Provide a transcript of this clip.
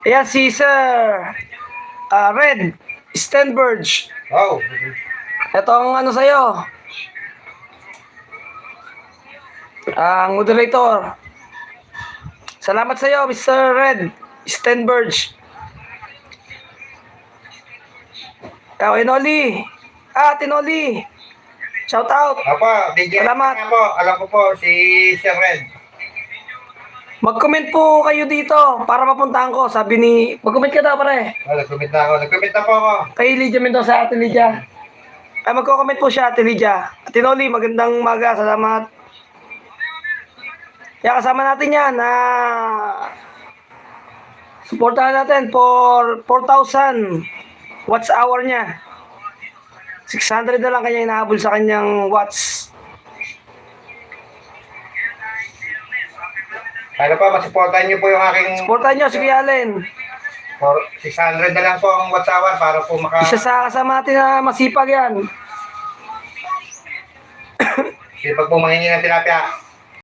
Ayan si Sir Red Stenberg. Oh. Ito ang ano sa'yo. Ang moderator. Salamat sa'yo, Mr. Red Stenberg. Tinoli. Tinoli. Shout out. Apa, DJ. Salamat. Po. Alam ko po, si Sir Red. Mag-comment po kayo dito para mapuntahan ko. Sabi ni... Mag-comment ka daw, pare. Nag-comment na ako. Nag-comment na po ako. Kay Lydia Mendoza, Ate Lydia. Magko-comment po siya, Ate Lydia. Ate Noli, magandang umaga. Salamat. Kaya kasama natin yan. Supportahan natin for 4,000 watts hour niya. 600 na lang kanya inahabol sa kanyang watts. Ano pa, masuportahan niyo po yung aking... Supportahan nyo si Kuya Allen. 600 na lang po ang watts-hour para po Isa sa kasama natin na masipag yan. Sipag po manghingi ng tilapia.